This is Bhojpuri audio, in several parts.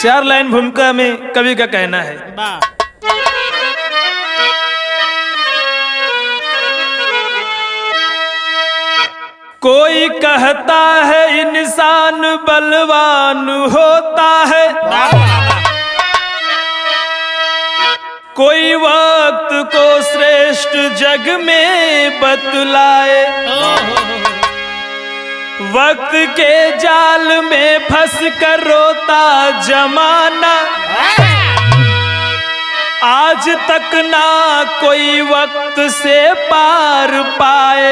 4 लाइन भूमिका में कवि का कहना है। कोई कहता है इंसान बलवान होता है, कोई वक्त को श्रेष्ठ जग में बतलाए, वक्त के जाल में फंस कर रोता जमाना, आज तक ना कोई वक्त से पार पाए।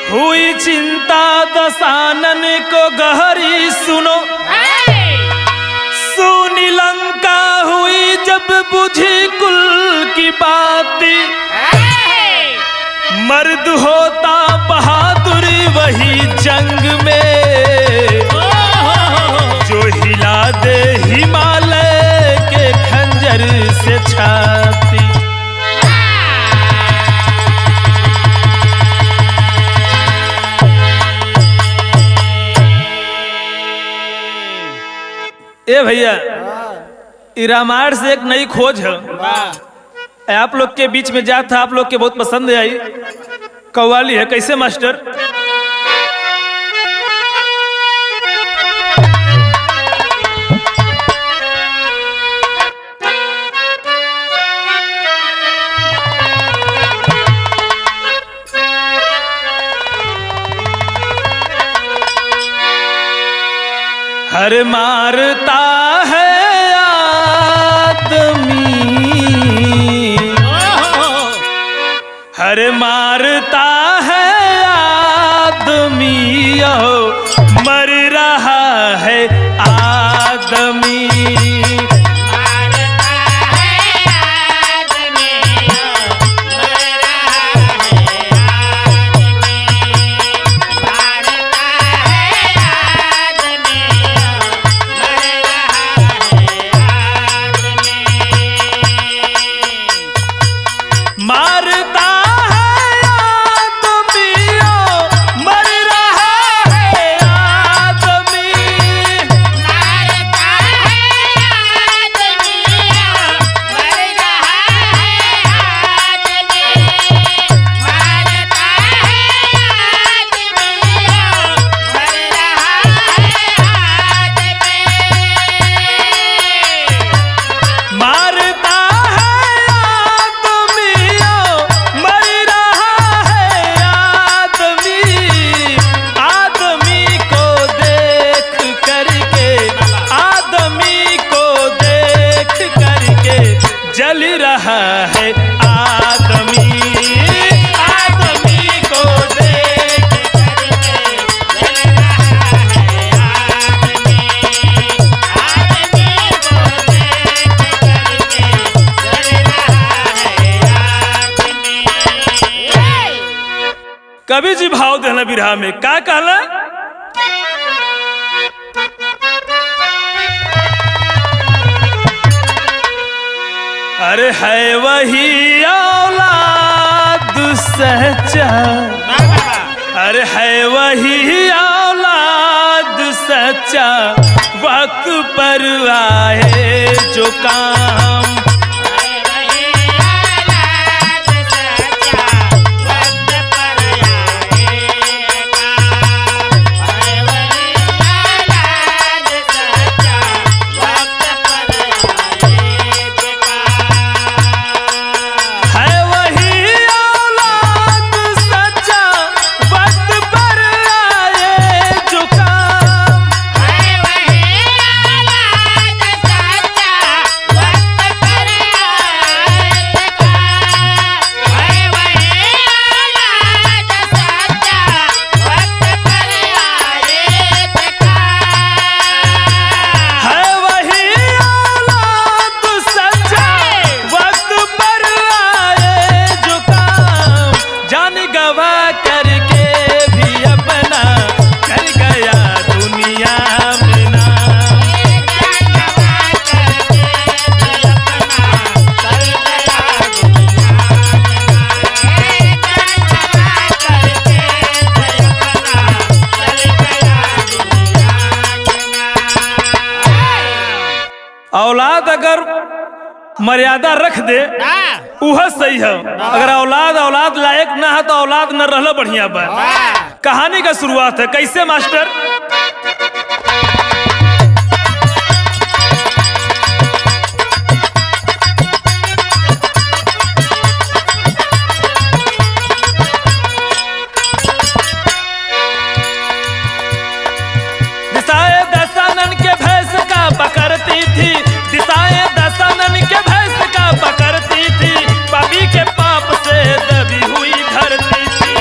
हुई चिंता दशानन को गहरी सुनो, सुनी लंका हुई जब बुझी कुल की बाती, मर्द होता बहादुरी वही जंग में, जो हिला दे हिमालय के खंजर से छाती। ए भैया, रामायण से एक नई खोज है, आप लोग के बीच में जा था, आप लोग के बहुत पसंद आई। कव्वाली है, कैसे मास्टर? हर मारता है आदमी, हर मारता है आदमी, मर रहा है आदमी। जल रहा है आदमी, आदमी को देख करके जल रहा है आदमी, आदमी को देख करके जल रहा है आदमी। कवि जी भाव देना बिरहा में क्या कहला? अरे है वही औलाद सच्चा, अरे है वही औलाद सच्चा, वक्त पर आए जो काम। वक्त मर्यादा रख दे वह सही है। अगर औलाद औलाद लायक ना है तो औलाद न रहला बढ़िया बा। कहानी का शुरुआत है कैसे मास्टर। दिशाएं दशानन के भैंस का पकड़ती थी, दिशाएं दशानन के भैंस का पकड़ती थी, पापी के पाप से दबी हुई धरती थी।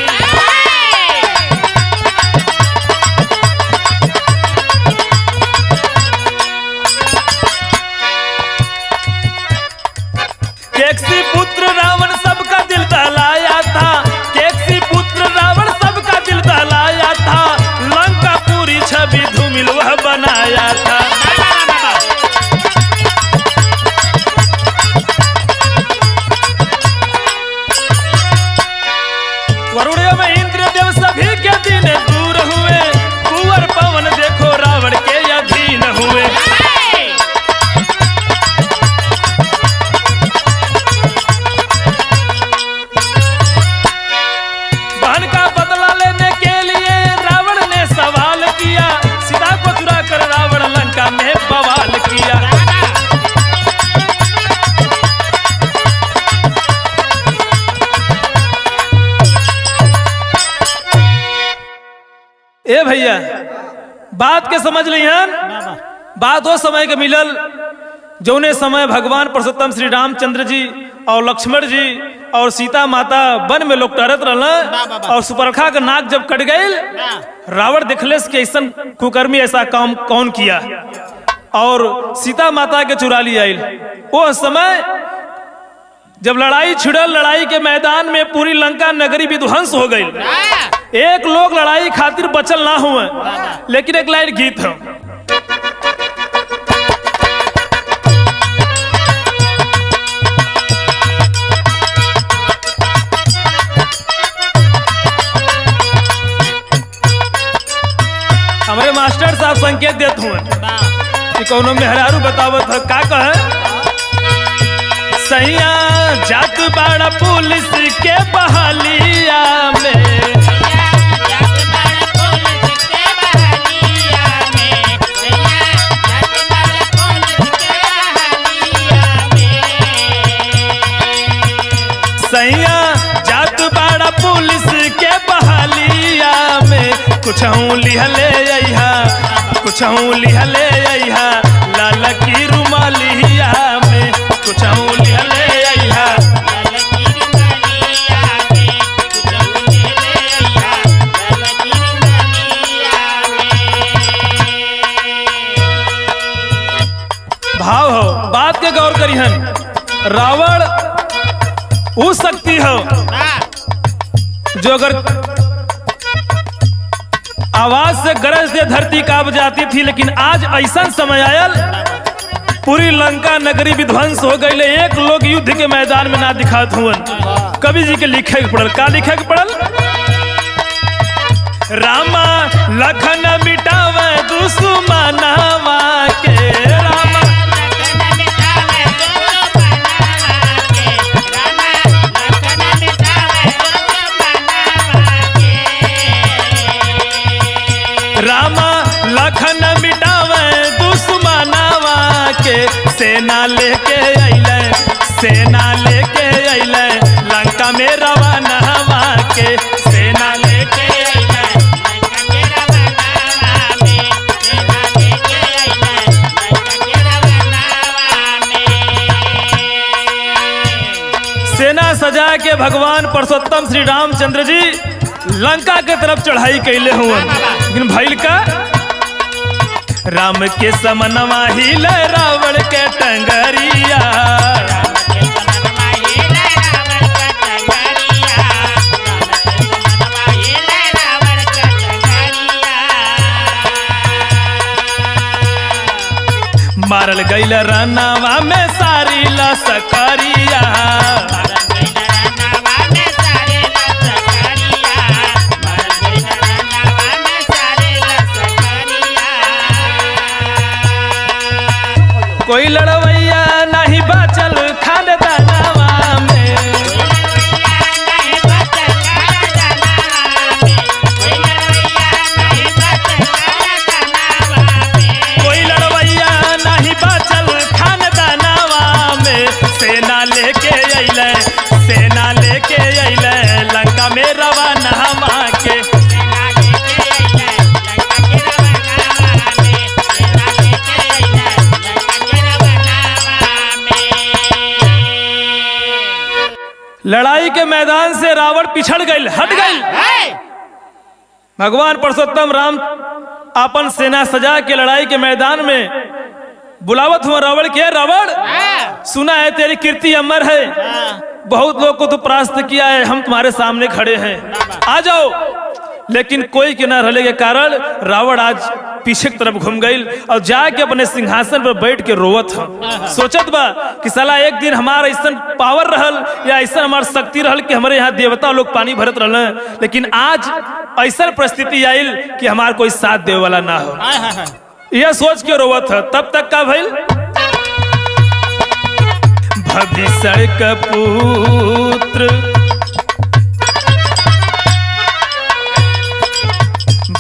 केकसी पुत्र रावण सबका दिल दहलाया था, केकसी पुत्र रावण सबका दिल दहलाया था, लंका पूरी छवि धूमिल वह बनाया था। वरुण में इंद्रदेव सभी के दिन दूर हुए, कुंवर पवन देखो रावण के अधीन हुए। बहन का बदला लेने के लिए रावण ने सवाल किया, सीता को चुरा कर रावण लंका में बवाल किया। ए भैया बात के समझ लिहन। बात वो समय के मिलल जौने समय भगवान पुरुषोत्तम श्री रामचंद्र जी और लक्ष्मण जी और सीता माता वन में लोग टहरत रहल और सुपरखा का नाक जब कट गए, रावण देखले कि ऐसा कुकर्मी ऐसा काम कौन किया और सीता माता के चुरा लिया। वो समय जब लड़ाई छिड़ल, लड़ाई के मैदान में पूरी लंका नगरी विध्वंस हो गई। एक लोग लड़ाई खातिर बचल ना हुए, लेकिन एक लाइन गीत है। हमारे मास्टर साहब संकेत देते हुए कि कौनो मेहरारू बतावत है का कहे। सैया जात बाड़ा पुलिस के बहालिया में, सैया जात बाड़ा पुलिस के बहालिया में, कुछ लिहले अइहा, कुछ लिहले अइहा, लाल की रुमालिया में, कुछ लिहले अइहा। भाव हो बात के गौर करिहन। रावण वो शक्ति हो जो अगर आवाज से गरज से धरती कांप जाती थी, लेकिन आज ऐसा समय आयल पूरी लंका नगरी विध्वंस हो गई। एक लोग युद्ध के मैदान में ना दिखात हुवन। कवि जी के लिखे के पड़ल, का लिखे के पड़ल। रामा लखन मिटावे दुश्मनावा के, रामा रामा लखन मिटावे दुश्मनावा के, सेना लेके अइले, सेना लेके अइले, लंका में रवानावा के, सेना लेके अइले, लंका में रवानावा में, सेना लेके अइले, लंका में रवानावा में। सेना सजा के भगवान पुरुषोत्तम श्री रामचंद्र जी लंका के तरफ चढ़ाई कैले हुए, लेकिन भइल का राम के समनवा हिल रावण के टंगरिया, मारल गईल रनावा में सारी लसकरिया, कोई लड़वैया नहीं बचल सेना लेके अइले, सेना लेके अइले लंका में रवाना माँ के। लड़ाई के मैदान से रावण पिछड़ गई, हट गई। भगवान पुरुषोत्तम राम अपन सेना सजा के लड़ाई के मैदान में बुलावत हुआ रावण के। रावण, सुना है तेरी कीर्ति अमर है, बहुत लोग को तो परास्त किया है, हम तुम्हारे सामने खड़े हैं, आ जाओ। लेकिन कोई के न रहने के कारण रावण आज पीछे की तरफ घूम गई और जाके अपने सिंहासन पर बैठ के रोवत ह। सोचत बा कि साला एक दिन हमारा ऐसा पावर रहल या ऐसा हमार शक्ति रहल कि हमारे यहाँ देवता लोग पानी भरत रहल, लेकिन आज ऐसा परिस्थिति आयल कि हमार कोई साथ देवे वाला ना हो। यह सोच के रोवत ह। तब तक का भइल, भविष्य का पुत्र,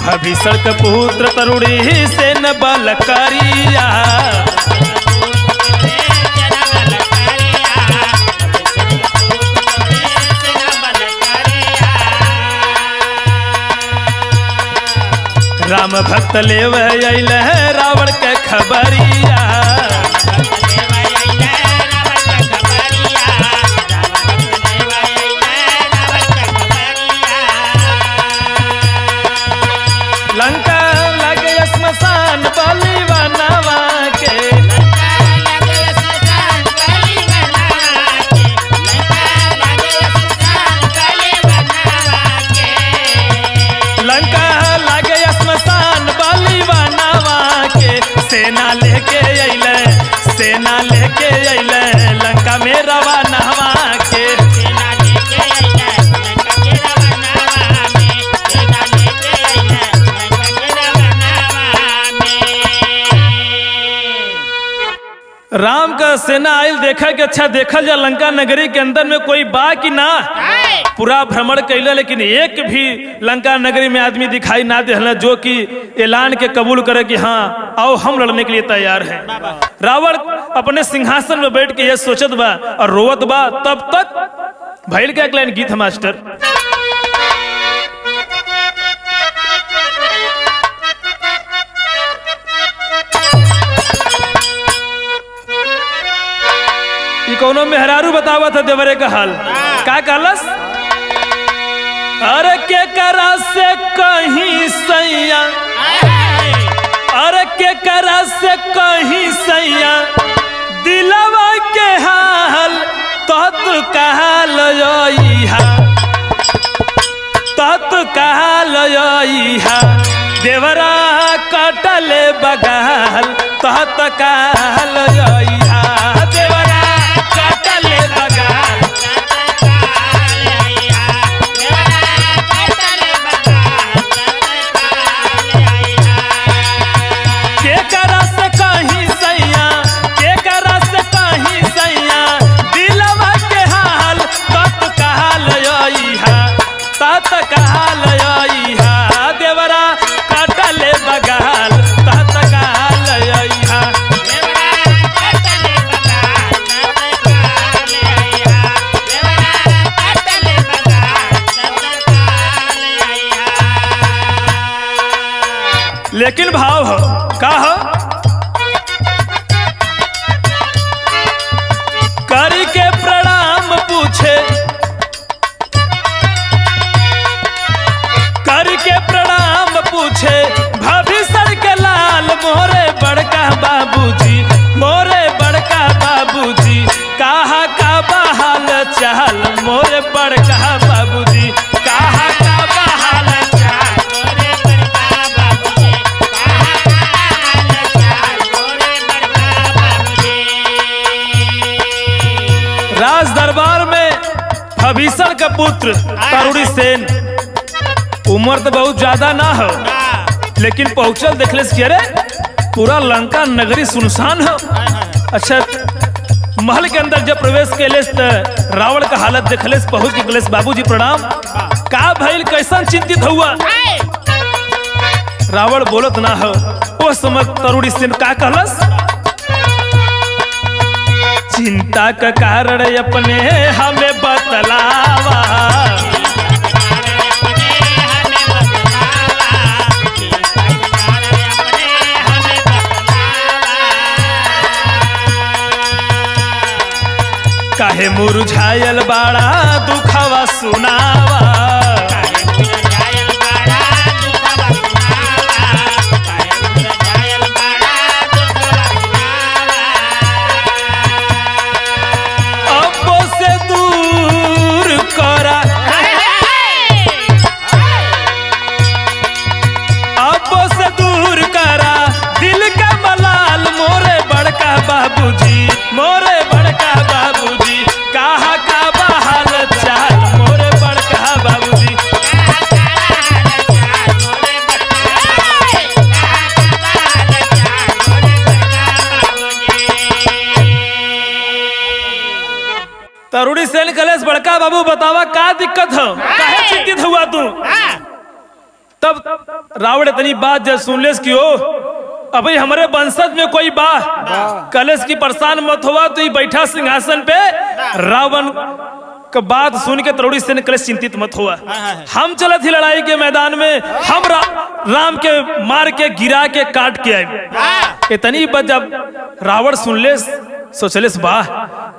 भविष्य का पुत्र तरुणी से न बलकारिया, राम भक्त लेव अइले रावण के खबरिया, लंका लगे श्मशान बलि बनवा के, लंका लगे श्मशान बलि बनवा के। सेना लेके अइले, सेना लेके अइले लंका में रवाना के। राम का सेना आयल, देखा कि अच्छा देखल जा लंका नगरी के अंदर में कोई बा कि ना। पूरा भ्रमण कैला लेकिन एक भी लंका नगरी में आदमी दिखाई ना दे जो कि ऐलान के कबूल करे कि हाँ आओ हम लड़ने के लिए तैयार हैं। रावण अपने सिंहासन में बैठ के ये सोचत बा और रोवत बा। तब तक भइल का एक लाइन गीत है मास्टर, कोनो मेहरारू बतावा था देवरे का हाल का कहलस, अरे के करा से कहीं सैया, अरे के करा से कहीं सैया दिलवा के हाल, तत कहल यहा, तत कहल यहा देवरा कटले बगाल, तत कहल यहा देवरा कटले बगाल, के करा से कहीं सैया, के करा से कहीं सैया दिलवा के हाल, तत कहल यहा, तत कहल यहा देवरा कटले बगाल, तत कहल यहा। लेकिन भाव हो का हो, करी के प्रणाम पूछे, करी के प्रणाम पूछे भविष्य के लाल, मोरे बड़का बाबूजी, मोरे बड़का बाबूजी कहा का बहाल चाल, मोरे बड़का बाबूजी कहा का बहाल चाल, मोरे बड़का बाबूजी राज दरबार में भविष्य का पुत्र तरुणी सेन, उम्र तो बहुत ज्यादा ना हो लेकिन पहुंचल देखले रे पूरा लंका नगरी सुनसान हो। अच्छा महल के अंदर जब प्रवेश कैले तो रावण का हालत देखले पहुंच के गलेस, बाबूजी प्रणाम, का भइल कैसन चिंतित हुआ। रावण बोलत ना हो, वो समय तरुणी सेन का कहलस, चिंता का कारण अपने हमें बतलावा। काहे मुरझायल बाड़ा दुखवा सुनावा। अब्बो से दूर करा, अब्बो से दूर करा दिल का मलाल मोरे बड़का बाबूजी, मोरे बड़का बाबूजी कहा का बहाल चाल मोरे बड़का बाबूजी। तरुणी सेन कलेश बड़का बाबू बतावा का दिक्कत है, काहे चिंतित हुआ तू? तब रावण इतनी बात जब सुनलेस कि ओ अभी हमारे वंशज में कोई बा, कलेश की परेशान मत हुआ तो बैठा सिंहासन पे। रावण का बात सुन के तरुणी सेन कलेश चिंतित मत हुआ, हम चले थे लड़ाई के मैदान में, हम राम के मार के गिरा के काट के आए। इतनी बात जब रावण सुनले सोचलेस वाह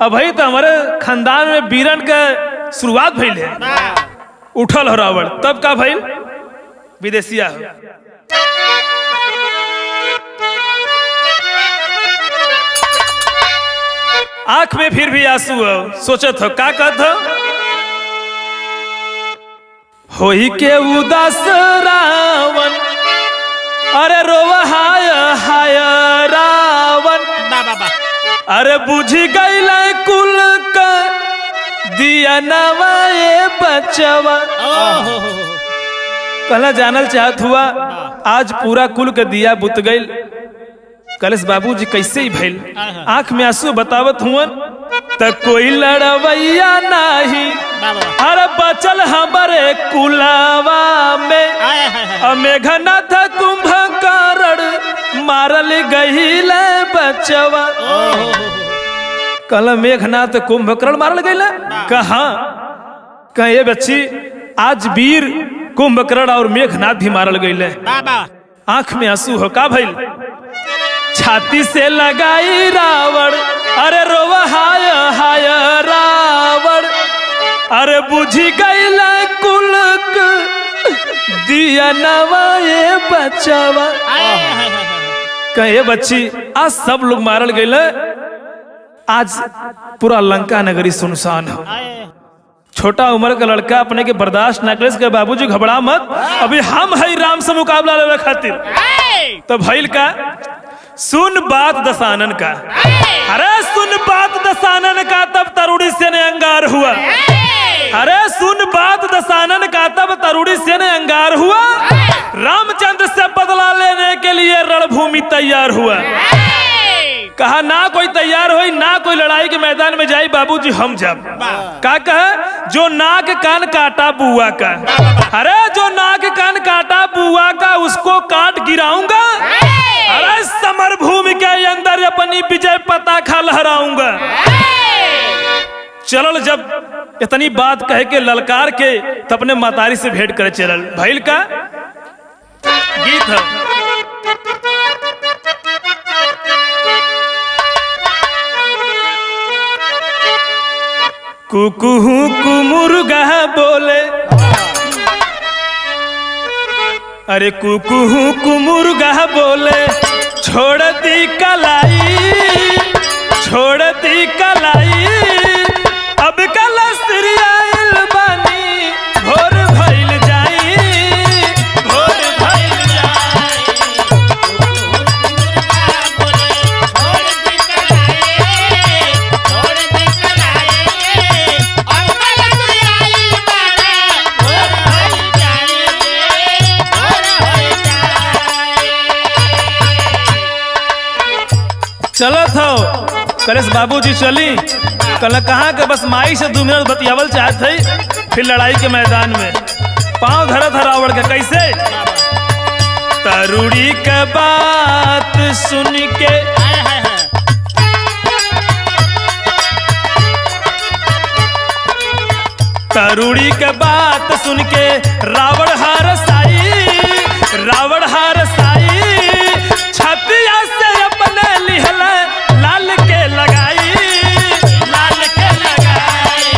अभी तो हमारे खानदान में वीरन का शुरुआत भइल है। उठल हो रावण, तब का भइल विदेशिया हो। आंख में फिर भी आंसू हो, सोचत हो का कहत हो ही के उदास रावण, अरे रोवा हाय हाय रावण, अरे बुझी गईल कुल का दिया नवाए बचवा। कहला जानल चाहत हुआ आज पूरा कुल के दिया बुत गईल। कलेश बाबूजी कैसे ही भइल, आंख में आंसू बतावत हुआ त कोई लड़वैया नहीं, अरे बचल हमारे कुलावा में मेघनाथ कुंभकर्ण मारल गईल बचवा। कहला मेघनाथ कुंभकर्ण मारल गईल, कहा कहे बच्ची आज वीर कुंभकर्ण और मेघनाथ भी मारल गईल। आंख में आंसू हो का भइल, छाती से लगाई रावण, अरे रोवा हाय हाय रावण, अरे बुझी गईल कुल दिया नवाए बचवा। कहे बच्ची आज सब लोग मारल गईल, आज पूरा लंका नगरी सुनसान हो। छोटा उम्र का लड़का अपने के बर्दाश्त न करे, बाबूजी घबरा मत, अभी हम है राम से मुकाबला लेने खातिर। तो भइल का सुन बात दशानन का, अरे सुन बात दशानन का, तब तरुणी सेन अंगार हुआ। अरे सुन बात दशानन का, तब तरुणी सेन अंगार हुआ। रामचंद्र से बदला लेने के लिए रणभूमि तैयार हुआ। कहा ना कोई तैयार हो ना कोई लड़ाई के मैदान में जाए, बाबूजी हम जब का कहा जो नाक कान काटा बुआ का, अरे जो नाक कान काटा बुआ का उसको काट गिराऊंगा। अरे समर भूमि के अंदर अपनी विजय पताका लहराऊंगा। चलल जब इतनी बात कह के ललकार के तो अपने मातारी से भेंट करे चलल। भइल का गीत है, कुकुहू कुमुर्गा बोले, अरे कुकुहू कुमुर्गा बोले छोड़ दी कलाई, छोड़ दी कलाई, अब कलस्त्रियाइल बानी भोर भइल जाई, भोर भइल जाई। चलत हो कलेश बाबूजी चली, कल कहाँ के बस माई से 2 मिनट बतियावल चाहत है, फिर लड़ाई के मैदान में पांव धरत है रावण के। कैसे तरुणी के बात सुन के तरुड़ी के बात सुन के रावण हार साई, रावण हार साई, छतिया से अपने लिहल लाल के लगाई, लाल के लगाई।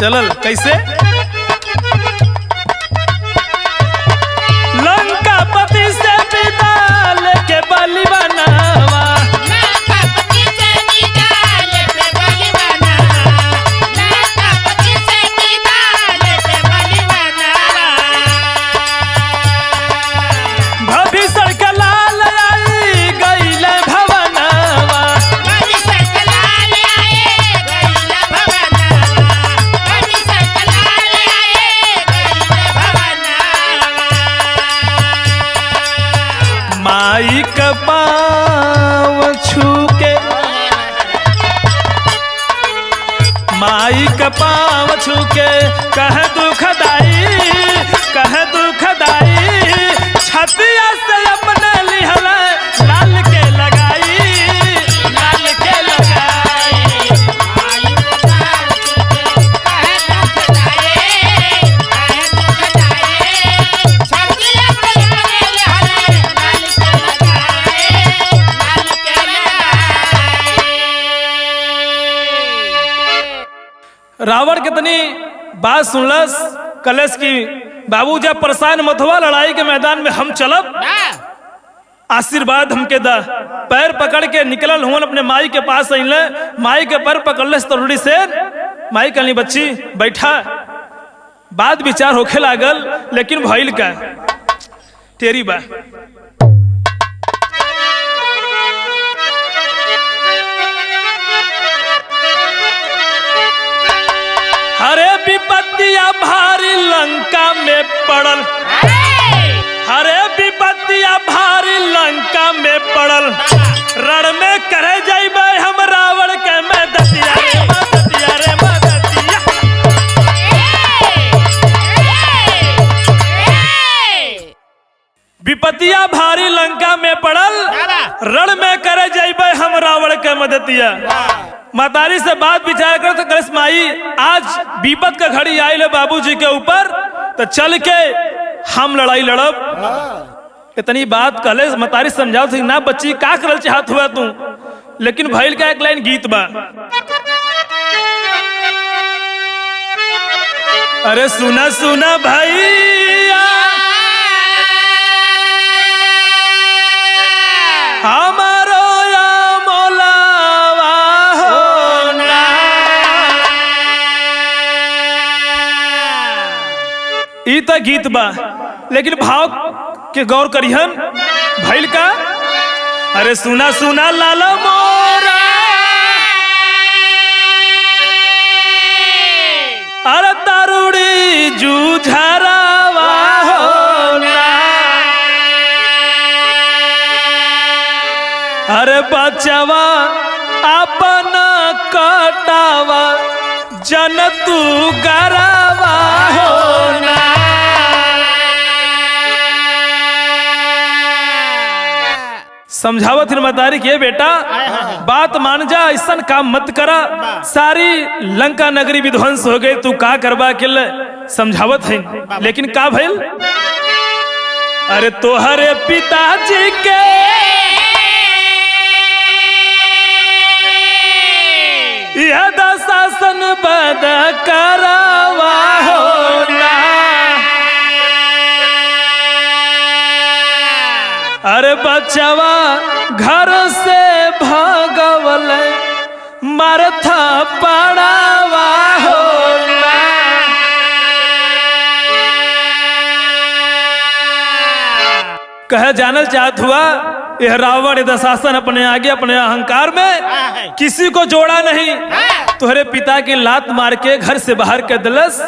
चलल कैसे? लंका पति से विदा लेके बलि बनावा, लंका पति से विदा लेके बलि बनावा, लंका पति से विदा लेके बलि बनावा। भविष्य के लाल आई गईले भवनवा, भविष्य के लाल आए गईले भवनवा, भविष्य के लाल आए गईले भवनवा। माई के पाँव छू के, माई के पाँव छू के कह दुखदाई, कह दुखदाई, छतिया से अपने लिहल लाल के लगाई, लाल के लगाई। आई दुकान कहे दुखदाए, कहे दुखदाए, छतिया के लाल हरे लाल के लगाए, लाल के लगाए। रावण कितनी बात सुनलस, कलश की बाबू जब परेशान मत हुआ, लड़ाई के मैदान में हम चलब, आशीर्वाद हमके दा। पैर पकड़ के निकलल हुन अपने माई के पास अइले, माई के पैर पकड़लस तरुड़ी से। माई कहली बच्ची बैठा, बात विचार होखे लागल, लेकिन भइल का तेरी बा। हरे विपत्तिया भारी लंका में पड़ल, हरे विपत्तिया भारी लंका में पड़ल, रण में करे जाइबे हम रावण के मदतिया रे मदतिया रे मदतिया। विपत्तिया भारी लंका में पड़ल, रण में करे जाइबे हम रावण के मदतिया। मातारी से बात विचार कर तो कलश माई आज विपत का घड़ी आई ले बाबूजी के ऊपर, तो चल के हम लड़ाई लड़ब। इतनी बात कहले मातारी समझाओ थी ना बच्ची का करल चाहत हुआ तू, लेकिन भइल का एक लाइन गीत बा। अरे सुना सुना भैया हमारो या मौलावा होना, ई तो गीत बा, लेकिन भाव के गौर करिहन भइल का। अरे सुना सुना लाला मोरा, अरे तारुड़ी जूझरावा होना, अरे बचवा अपना कटावा जन तू गरावा होना। समझावत मतारी के बेटा बात मान जा, ऐसा काम मत करा, सारी लंका नगरी विध्वंस हो गई, तू का करबा के समझावत है। लेकिन का भइल? अरे तोहरे पिताजी के यह दशासन बद करावा होना, अरे बचवा घर से भागवल मारथा पड़ावा होना। कह जानल चाहत हुआ यह रावण दशासन अपने आगे अपने अहंकार में किसी को जोड़ा नहीं, तुहरे पिता की लात मार के घर से बाहर के दलस,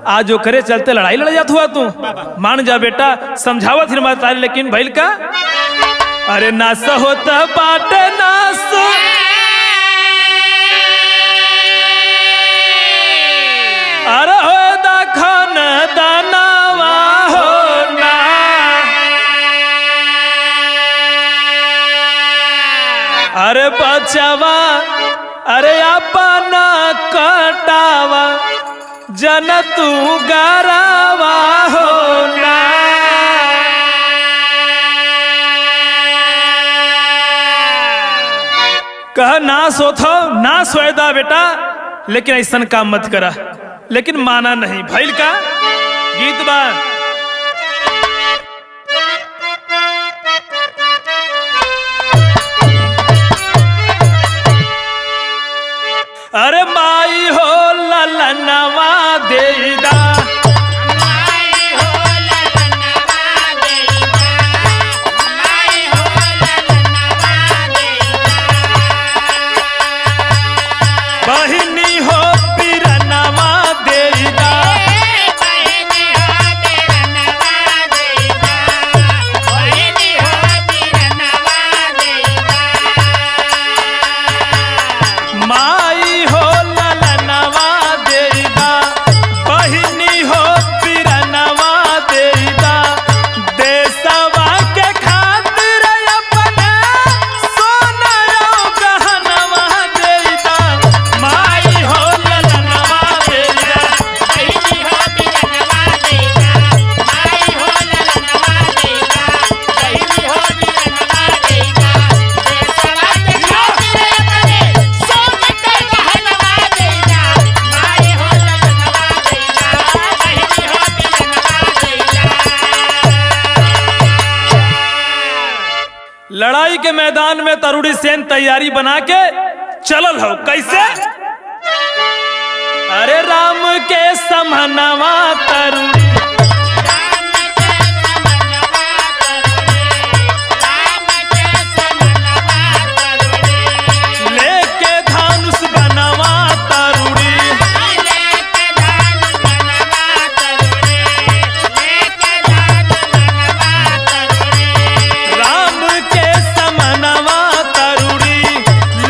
आज जो करे चलते लड़ाई लड़ जात हुआ तू। मान जा बेटा, समझावत हिरमा तारी, लेकिन भइल का? अरे नास होता बाटे नास, अरे हो दखन दनावा हो ना, अरे बचवा अरे अपना कटावा जन तू गरावा हो ना। कह ना सोथो ना सोएदा बेटा, लेकिन ऐसा काम मत करा, लेकिन माना नहीं। भैल का गीत बा, अरे माई हो ललनवा देदा, बहिनी हो पिरनवा देदा, माई हो ललनवा देदा, बहिनी हो पिरनवा देदा, देशवा के खातिर अपने सोना गहनवा देदा, माई हो ललनवा देदा, लड़ाई के मैदान में तरुणी सेन तैयारी बना के चलल हो। कैसे? अरे राम के समनवा तरुणी, लेके धानुष बनवा तरुणी, राम के समनवा तरुणी,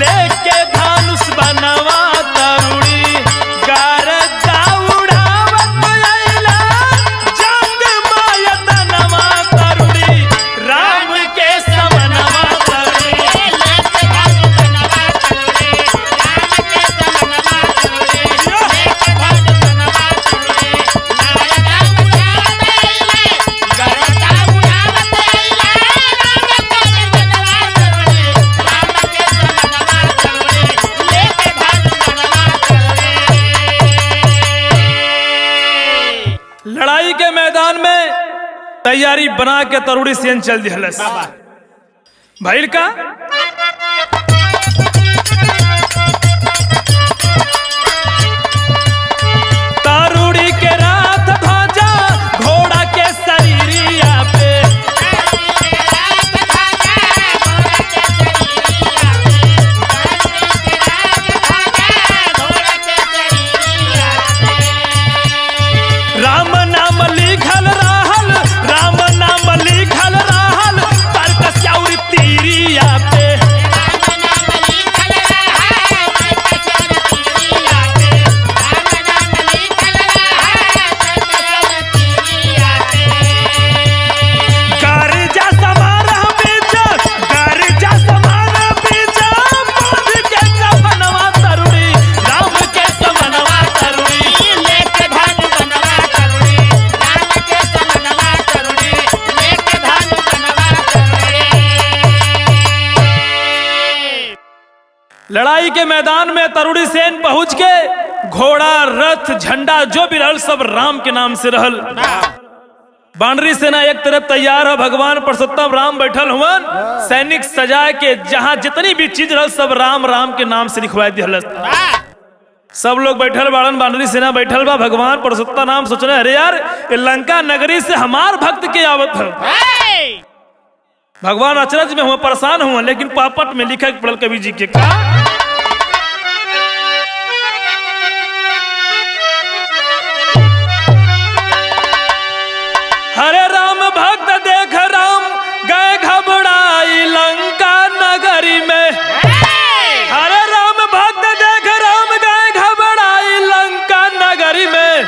लेके धानुष बनवा तरुणी, गरजा उड़ावत अइला जंग मायतनवा तरुणी, राम के समनवा तरुणी, लड़ाई के मैदान में तैयारी बना के तरुणी सेन चल दिहलस। भैल का तरुणी के रात ध्वजा घोड़ा के शरीरिया पे, राम नाम लिखल रहल, राम नाम लिखल रहल, तरकसिया उरी तीरिया पे, गर्जा समारह बीच, गर्जा समारह बीच, बांध के कफनवा तरुणी, राम के समनवा तरुणी, लड़ाई के मैदान में तरुणी सेन पहुंच के घोड़ा रथ झंडा जो भी रहल सब राम के नाम से रहल। बानरी सेना एक तरफ तैयार है, भगवान पुरुषोत्तम राम बैठल हुवन, सैनिक सजा के जहां जितनी भी चीज रहल सब राम राम के नाम से लिखवा दिहल। सब लोग बैठल बाड़न, बानरी सेना बैठल बा, भगवान पुरुषोत्तम नाम सोचने अरे यार ये लंका नगरी से हमार भक्त के आवत है। भगवान अचरज में हुआ, परेशान हुआ, लेकिन पापट में लिखा पड़ल कवि जी के का हरे राम भक्त देख राम गए घबराई लंका नगरी में, हरे राम भक्त देख राम गए घबराई लंका नगरी में,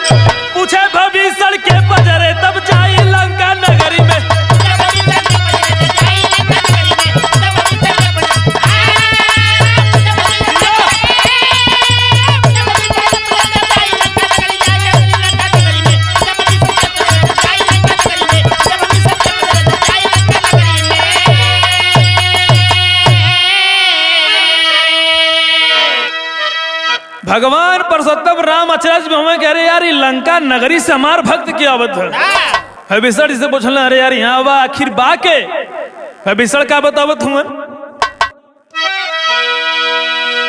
भगवान पुरुषोत्तम राम अचरज में हमें कह रहे यार ये लंका नगरी से हमार भक्त की आवत है। विभीषण से पूछल अरे यार यहाँ बा आखिर बा के विभीषण का बतावत हूँ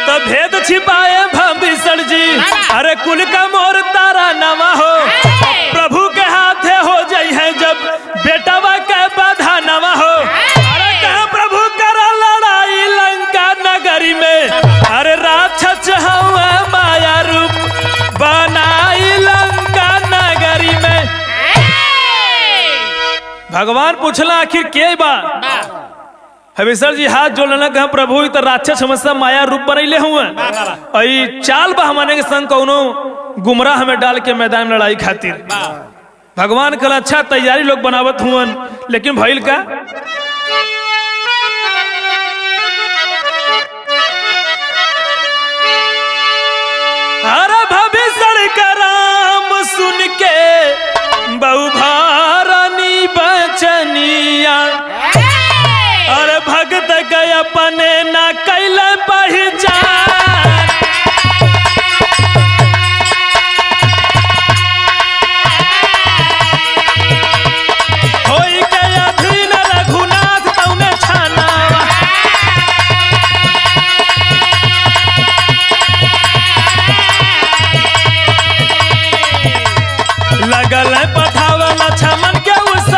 तो भेद छिपाए विभीषण जी अरे कुल का मोर तारा नवा हो प्रभु के हाथे हो जाई है जब बेटवा के बाधा नवा हो अरे कहा प्रभु करा लड़ाई लंका नगरी में अरे राक्षस हुआ माया रूप बनाई लंका नगरी में। भगवान पूछला आखिर के बा विभीषण जी हाथ जोड़ना कहा प्रभु तो राक्षस समस्या माया रूप बनैले हुए चाल बा हमारे के संग कौनो गुमराह में डाल के मैदान में लड़ाई खातिर। भगवान कल अच्छा तैयारी लोग बनावत हुवन लेकिन भइल का अरे विभीषण का राम सुन के बहु भारनी बचनिया अरे भगत गए अपने ना कैल पहचान होई के अधीन रघुनाथ तौने छाना लगल पठावल छमन के उस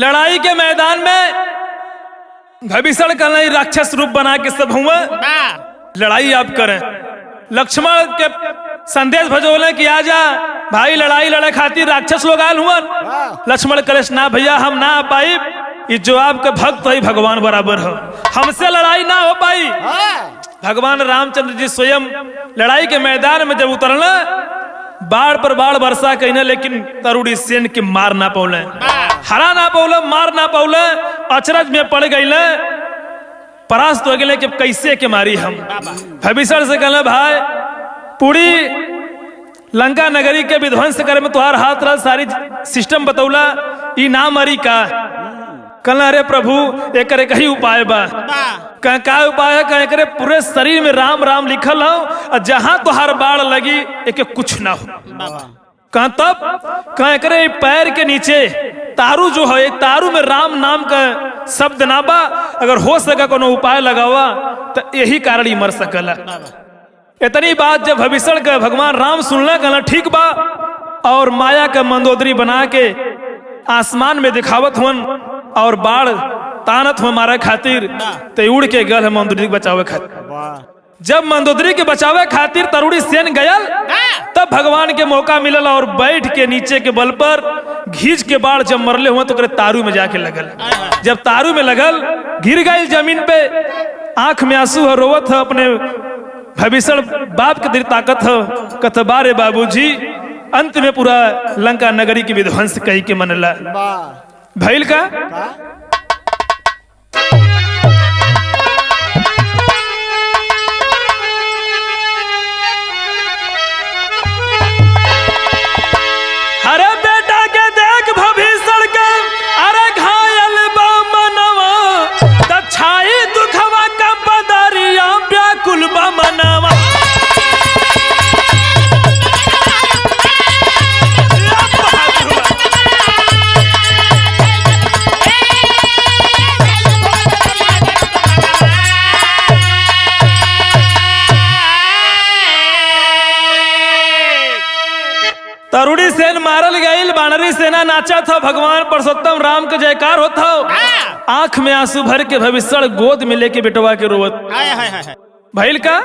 लड़ाई के मैदान में विभीषण का नहीं राक्षस रूप बना के सब हुआ लड़ाई आप करें। लक्ष्मण के संदेश भजोले कि आजा भाई लड़ाई लड़े खातिर राक्षस लोग आल हुआ। लक्ष्मण कलेश ना भैया हम ना आ पाई, ये जो आपके भक्त है भगवान बराबर हो, हमसे लड़ाई ना हो पाई। भगवान रामचंद्र जी स्वयं लड़ाई के मैदान में जब उतरना बाढ़ पर बाढ़ वर्षा कहने, लेकिन तरुड़ी सेन के मार ना पौले, हरा ना पौले, मार ना पौले, अचरज में पड़ गई, परास्त हो गए कि कैसे के मारी हम। विभीषण से कहले भाई पूरी लंका नगरी के विध्वंस करे में तुहार हाथ रहा, सारी सिस्टम बतौला, ई ना मरी का। कहला अरे प्रभु एक ही उपाय बा। का उपाय है? कह करे पूरे शरीर में राम राम लिखल हो और जहां तुहार बाढ़ लगी एक कुछ ना हो। कहा तब कह करे पैर के नीचे तारू जो है तारू में राम नाम का शब्द ना बा, अगर हो सका कोनो उपाय लगावा तो यही कारण ही मर सकला। इतनी बात जब भविष्य का भगवान राम सुनला कहला ठीक बा, और माया का मंदोदरी बना के आसमान में दिखावत हुन और बाढ़ तानत हुआ मारा खातिर ते उड़ के गल मंदोदरी के बचावे खातिर। जब मंदोदरी के बचावे खातिर तरुणी सेन गयल तब भगवान के मौका मिलल और बैठ के नीचे के बल पर घींच के बाढ़ जब मरले हुए तो तारू में जाके लगल। जब तारू में लगल गिर गई जमीन पे, आंख में आंसू है, रोवत है, अपने भविष्य बाप के दिल ताकत है, कथ बारे बाबूजी। अंत में पूरा लंका नगरी की विध्वंस कही के मनला भैल का। अरे बेटा के देख भविष्य के, अरे घायल बा मनवा, दक्षाई दुखवा का बदरिया व्याकुल बा मनवा। तरुणी सेन मारल गई, बानरी सेना नाचा था, भगवान पुरुषोत्तम राम के जयकार होता। आंख में आंसू भर के भविष्य गोद में लेके बेटवा के रोवत भैल का।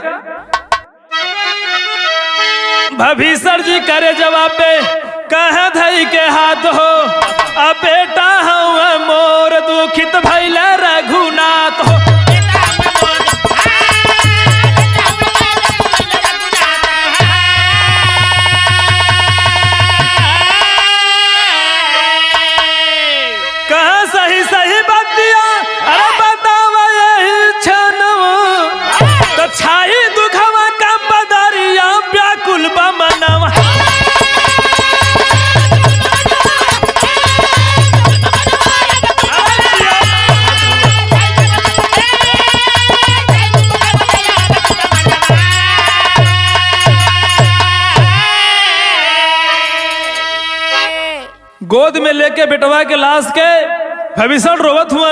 भविष्य जी करे जवाब पे कह धई के हाथ हो, अब बेटा हूँ मोर दुखित भैल रघुनाथ हो। छाई दुखवा का बदरिया व्याकुल बा मनवा। गोद में लेके बेटवा के लाश के भविष्य रोवत हुआ।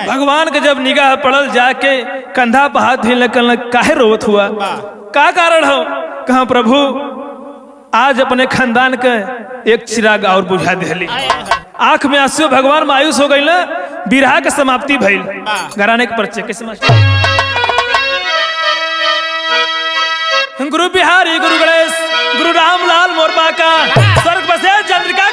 भगवान के जब निगाह पड़ल जाके कंधा पर हाथ भी लगल, काहे रोवत हुआ, का कारण हो? कहा प्रभु आज अपने खानदान के एक चिराग और बुझा दिली। आंख में आंसू, भगवान मायूस हो गई ना, बिरहा के समाप्ति भइल। घराने के परिचय कैसे गुरु बिहारी, गुरु गणेश, गुरु रामलाल मोरबा का स्वर्ग बसे चंद्रिका